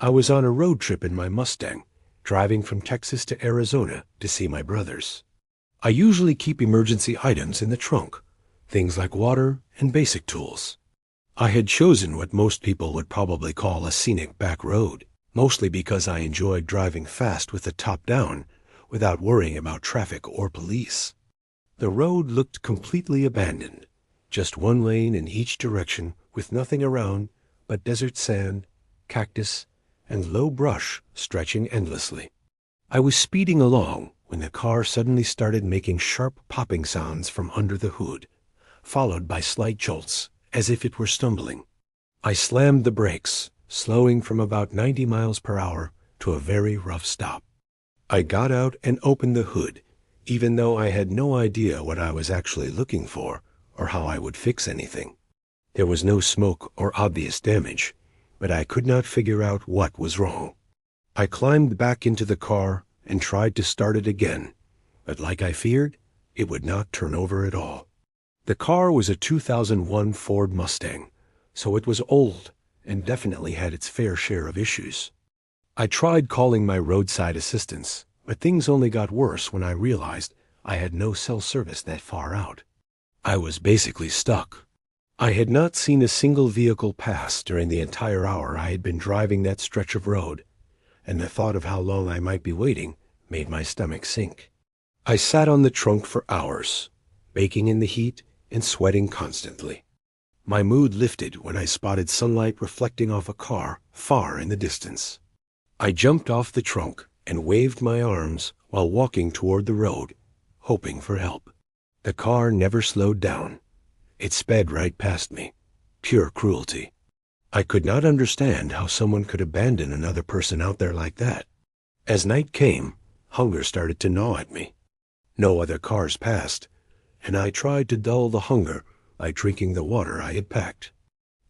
I was on a road trip in my Mustang, driving from Texas to Arizona to see my brothers. I usually keep emergency items in the trunk, things like water and basic tools. I had chosen what most people would probably call a scenic back road, mostly because I enjoyed driving fast with the top down without worrying about traffic or police. The road looked completely abandoned, just one lane in each direction with nothing around but desert sand, cactus, and low brush stretching endlessly. I was speeding along when the car suddenly started making sharp popping sounds from under the hood, followed by slight jolts as if it were stumbling. I slammed the brakes, slowing from about 90 miles per hour to a very rough stop. I got out and opened the hood, even though I had no idea what I was actually looking for or how I would fix anything. There was no smoke or obvious damage, but I could not figure out what was wrong. I climbed back into the car and tried to start it again, but like I feared, it would not turn over at all. The car was a 2001 Ford Mustang, so it was old and definitely had its fair share of issues. I tried calling my roadside assistance, but things only got worse when I realized I had no cell service that far out. I was basically stuck. I had not seen a single vehicle pass during the entire hour I had been driving that stretch of road, and the thought of how long I might be waiting made my stomach sink. I sat on the trunk for hours, baking in the heat and sweating constantly. My mood lifted when I spotted sunlight reflecting off a car far in the distance. I jumped off the trunk and waved my arms while walking toward the road, hoping for help. The car never slowed down. It sped right past me. Pure cruelty. I could not understand how someone could abandon another person out there like that. As night came, hunger started to gnaw at me. No other cars passed, and I tried to dull the hunger by drinking the water I had packed.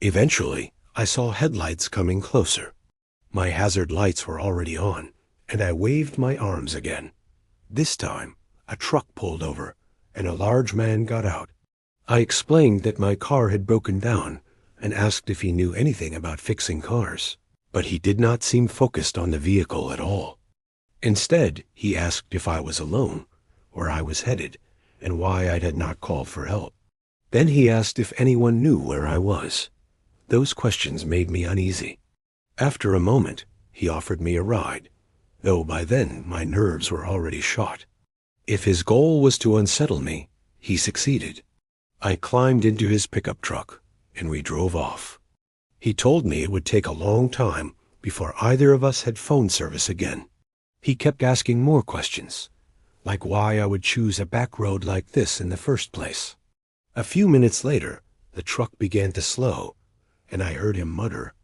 Eventually, I saw headlights coming closer. My hazard lights were already on, and I waved my arms again. This time, a truck pulled over, and a large man got out. I explained that my car had broken down and asked if he knew anything about fixing cars, but he did not seem focused on the vehicle at all. Instead, he asked if I was alone, where I was headed, and why I had not called for help. Then he asked if anyone knew where I was. Those questions made me uneasy. After a moment, he offered me a ride, though by then my nerves were already shot. If his goal was to unsettle me, he succeeded. I climbed into his pickup truck, and we drove off. He told me it would take a long time before either of us had phone service again. He kept asking more questions, like why I would choose a back road like this in the first place. A few minutes later, the truck began to slow, and I heard him mutter,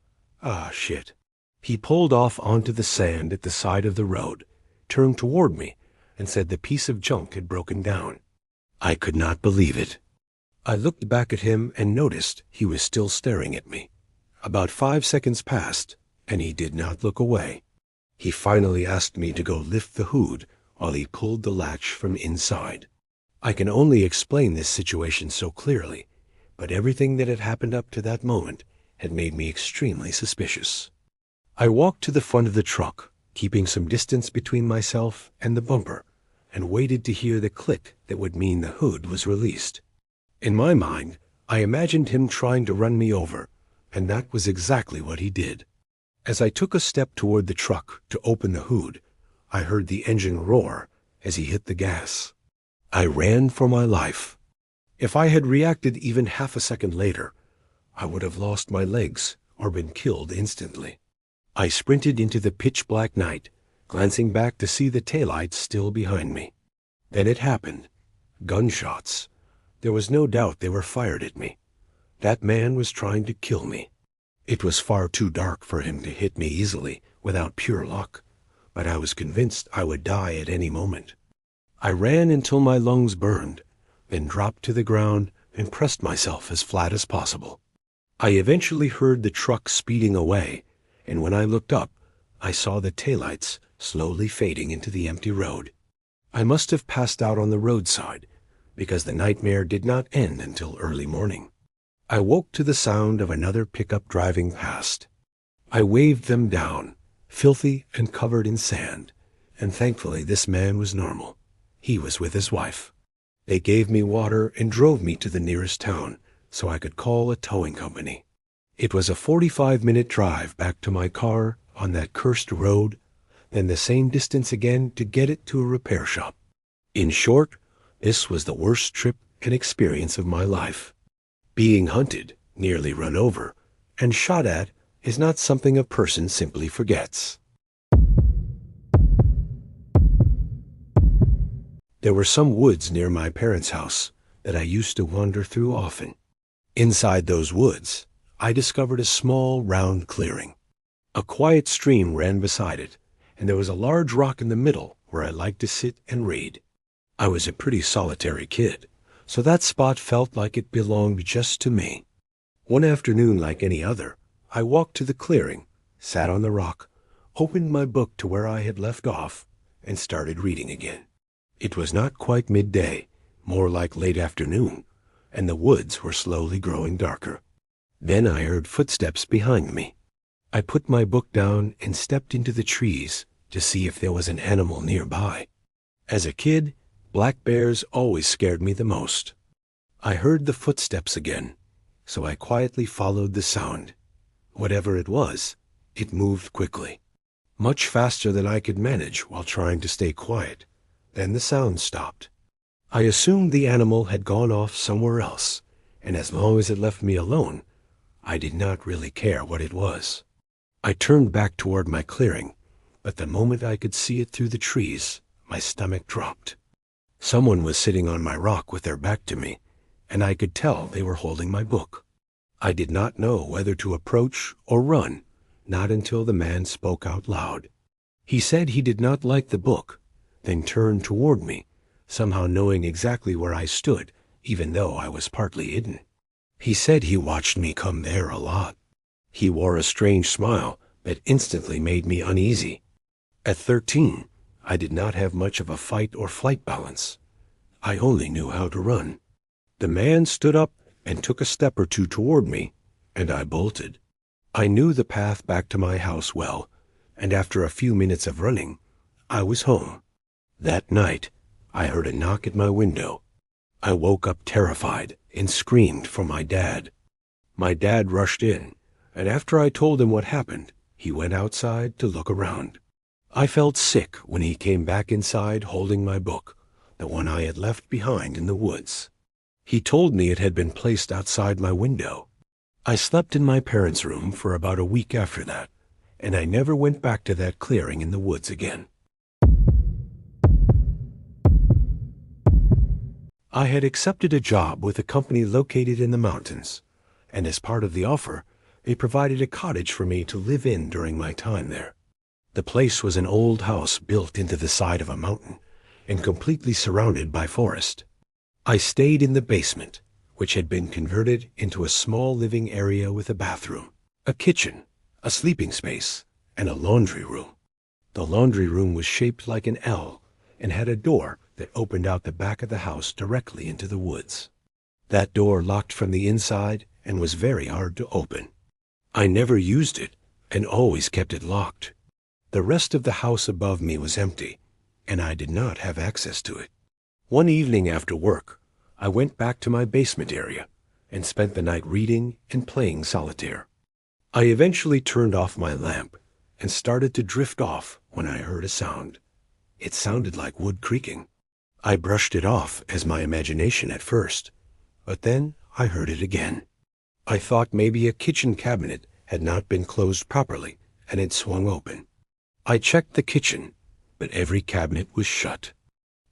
"Ah, shit." He pulled off onto the sand at the side of the road, turned toward me, and said the piece of junk had broken down. I could not believe it. I looked back at him and noticed he was still staring at me. About 5 seconds passed, and he did not look away. He finally asked me to go lift the hood while he pulled the latch from inside. I can only explain this situation so clearly, but everything that had happened up to that moment had made me extremely suspicious. I walked to the front of the truck, keeping some distance between myself and the bumper, and waited to hear the click that would mean the hood was released. In my mind, I imagined him trying to run me over, and that was exactly what he did. As I took a step toward the truck to open the hood, I heard the engine roar as he hit the gas. I ran for my life. If I had reacted even half a second later, I would have lost my legs or been killed instantly. I sprinted into the pitch-black night, glancing back to see the taillights still behind me. Then it happened. Gunshots. There was no doubt they were fired at me. That man was trying to kill me. It was far too dark for him to hit me easily without pure luck, but I was convinced I would die at any moment. I ran until my lungs burned, then dropped to the ground and pressed myself as flat as possible. I eventually heard the truck speeding away, and when I looked up, I saw the taillights slowly fading into the empty road. I must have passed out on the roadside, because the nightmare did not end until early morning. I woke to the sound of another pickup driving past. I waved them down, filthy and covered in sand, and thankfully this man was normal. He was with his wife. They gave me water and drove me to the nearest town so I could call a towing company. It was a 45-minute drive back to my car on that cursed road, then the same distance again to get it to a repair shop. In short, this was the worst trip and experience of my life. Being hunted, nearly run over, and shot at is not something a person simply forgets. There were some woods near my parents' house that I used to wander through often. Inside those woods, I discovered a small, round clearing. A quiet stream ran beside it, and there was a large rock in the middle where I liked to sit and read. I was a pretty solitary kid, so that spot felt like it belonged just to me. One afternoon, like any other, I walked to the clearing, sat on the rock, opened my book to where I had left off, and started reading again. It was not quite midday, more like late afternoon, and the woods were slowly growing darker. Then I heard footsteps behind me. I put my book down and stepped into the trees to see if there was an animal nearby. As a kid, black bears always scared me the most. I heard the footsteps again, so I quietly followed the sound. Whatever it was, it moved quickly, much faster than I could manage while trying to stay quiet. Then the sound stopped. I assumed the animal had gone off somewhere else, and as long as it left me alone, I did not really care what it was. I turned back toward my clearing, but the moment I could see it through the trees, my stomach dropped. Someone was sitting on my rock with their back to me, and I could tell they were holding my book. I did not know whether to approach or run, not until the man spoke out loud. He said he did not like the book, then turned toward me, somehow knowing exactly where I stood, even though I was partly hidden. He said he watched me come there a lot. He wore a strange smile that instantly made me uneasy. At 13, I did not have much of a fight or flight balance. I only knew how to run. The man stood up and took a step or two toward me, and I bolted. I knew the path back to my house well, and after a few minutes of running, I was home. That night, I heard a knock at my window. I woke up terrified and screamed for my dad. My dad rushed in, and after I told him what happened, he went outside to look around. I felt sick when he came back inside holding my book, the one I had left behind in the woods. He told me it had been placed outside my window. I slept in my parents' room for about a week after that, and I never went back to that clearing in the woods again. I had accepted a job with a company located in the mountains, and as part of the offer, they provided a cottage for me to live in during my time there. The place was an old house built into the side of a mountain and completely surrounded by forest. I stayed in the basement, which had been converted into a small living area with a bathroom, a kitchen, a sleeping space, and a laundry room. The laundry room was shaped like an L and had a door that opened out the back of the house directly into the woods. That door locked from the inside and was very hard to open. I never used it and always kept it locked. The rest of the house above me was empty, and I did not have access to it. One evening after work, I went back to my basement area and spent the night reading and playing solitaire. I eventually turned off my lamp and started to drift off when I heard a sound. It sounded like wood creaking. I brushed it off as my imagination at first, but then I heard it again. I thought maybe a kitchen cabinet had not been closed properly and it swung open. I checked the kitchen, but every cabinet was shut.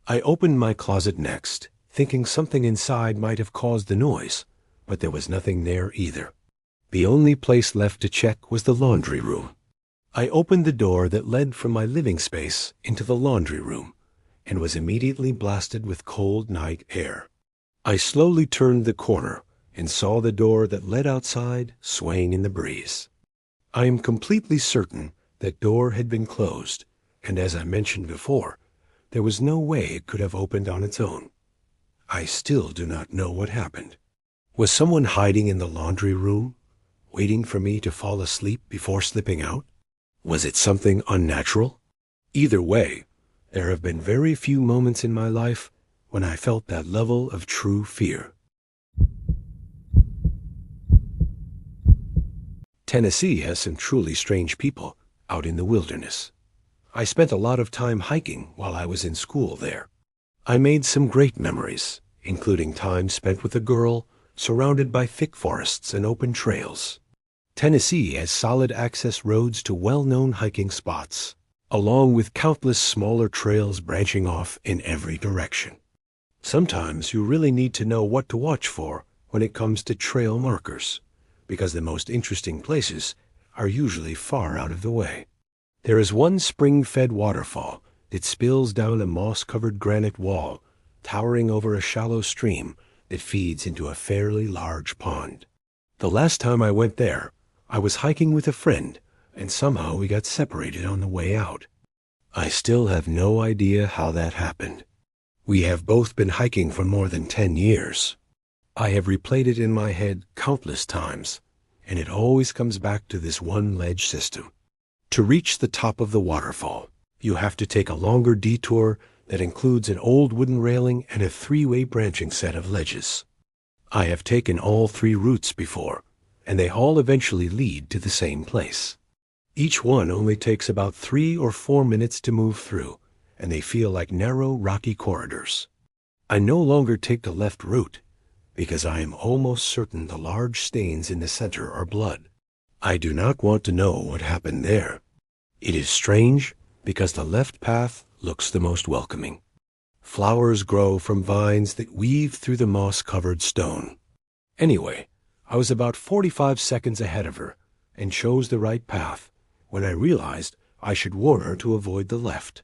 I opened my closet next, thinking something inside might have caused the noise, but there was nothing there either. The only place left to check was the laundry room. I opened the door that led from my living space into the laundry room and was immediately blasted with cold night air. I slowly turned the corner and saw the door that led outside swaying in the breeze. I am completely certain that door had been closed, and as I mentioned before, there was no way it could have opened on its own. I still do not know what happened. Was someone hiding in the laundry room? waiting for me to fall asleep before slipping out? Was it something unnatural? Either way, there have been very few moments in my life when I felt that level of true fear. Tennessee has some truly strange people out in the wilderness. I spent a lot of time hiking while I was in school there. I made some great memories, including time spent with a girl surrounded by thick forests and open trails. Tennessee has solid access roads to well-known hiking spots, along with countless smaller trails branching off in every direction. Sometimes you really need to know what to watch for when it comes to trail markers, because the most interesting places are usually far out of the way. There is one spring-fed waterfall that spills down a moss-covered granite wall, towering over a shallow stream that feeds into a fairly large pond. The last time I went there, I was hiking with a friend, and somehow we got separated on the way out. I still have no idea how that happened. We have both been hiking for more than 10 years. I have replayed it in my head countless times, and it always comes back to this one ledge system. To reach the top of the waterfall, you have to take a longer detour that includes an old wooden railing and a 3-way branching set of ledges. I have taken all 3 routes before, and they all eventually lead to the same place. Each one only takes about 3 or 4 minutes to move through, and they feel like narrow, rocky corridors. I no longer take the left route, because I am almost certain the large stains in the center are blood. I do not want to know what happened there. It is strange because the left path looks the most welcoming. Flowers grow from vines that weave through the moss-covered stone. Anyway, I was about 45 seconds ahead of her and chose the right path when I realized I should warn her to avoid the left.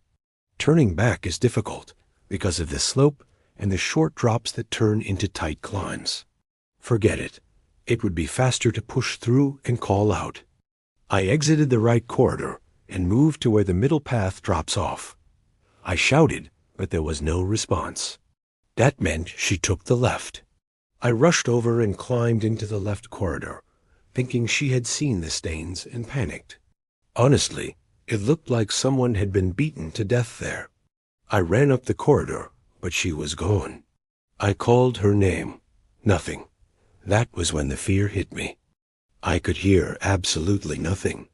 Turning back is difficult because of the slope and the short drops that turn into tight climbs. Forget it. It would be faster to push through and call out. I exited the right corridor and moved to where the middle path drops off. I shouted, but there was no response. That meant she took the left. I rushed over and climbed into the left corridor, thinking she had seen the stains and panicked. Honestly, it looked like someone had been beaten to death there. I ran up the corridor, but she was gone. I called her name. Nothing. That was when the fear hit me. I could hear absolutely nothing.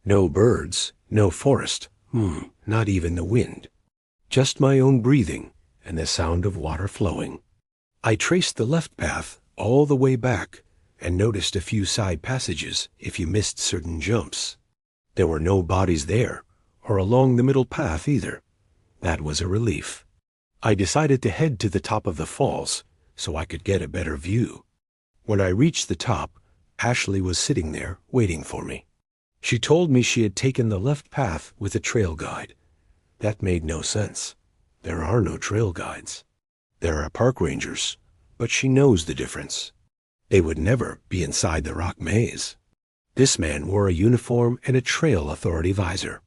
No birds, no forest, not even the wind. Just my own breathing and the sound of water flowing. I traced the left path all the way back and noticed a few side passages if you missed certain jumps. There were no bodies there, or along the middle path either. That was a relief. I decided to head to the top of the falls so I could get a better view. When I reached the top, Ashley was sitting there waiting for me. She told me she had taken the left path with a trail guide. That made no sense. There are no trail guides. There are park rangers, but she knows the difference. They would never be inside the rock maze. This man wore a uniform and a trail authority visor.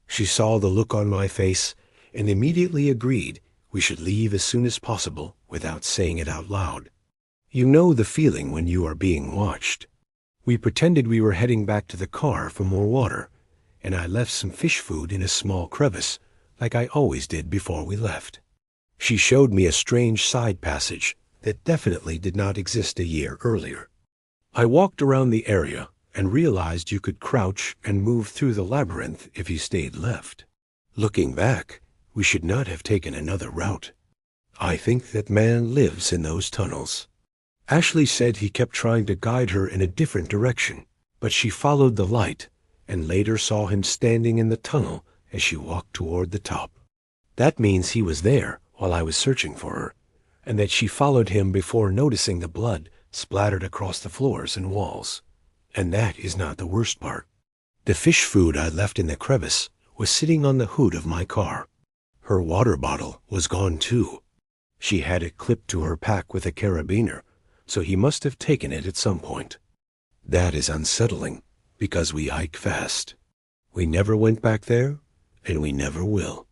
She saw the look on my face and immediately agreed we should leave as soon as possible without saying it out loud. You know the feeling when you are being watched. We pretended we were heading back to the car for more water, and I left some fish food in a small crevice, like I always did before we left. She showed me a strange side passage that definitely did not exist a year earlier. I walked around the area and realized you could crouch and move through the labyrinth if you stayed left. Looking back, we should not have taken another route. I think that man lives in those tunnels. Ashley said he kept trying to guide her in a different direction, but she followed the light and later saw him standing in the tunnel as she walked toward the top. That means he was there while I was searching for her, and that she followed him before noticing the blood splattered across the floors and walls. And that is not the worst part. The fish food I left in the crevice was sitting on the hood of my car. Her water bottle was gone too. She had it clipped to her pack with a carabiner, so he must have taken it at some point. That is unsettling, because we hike fast. We never went back there, and we never will.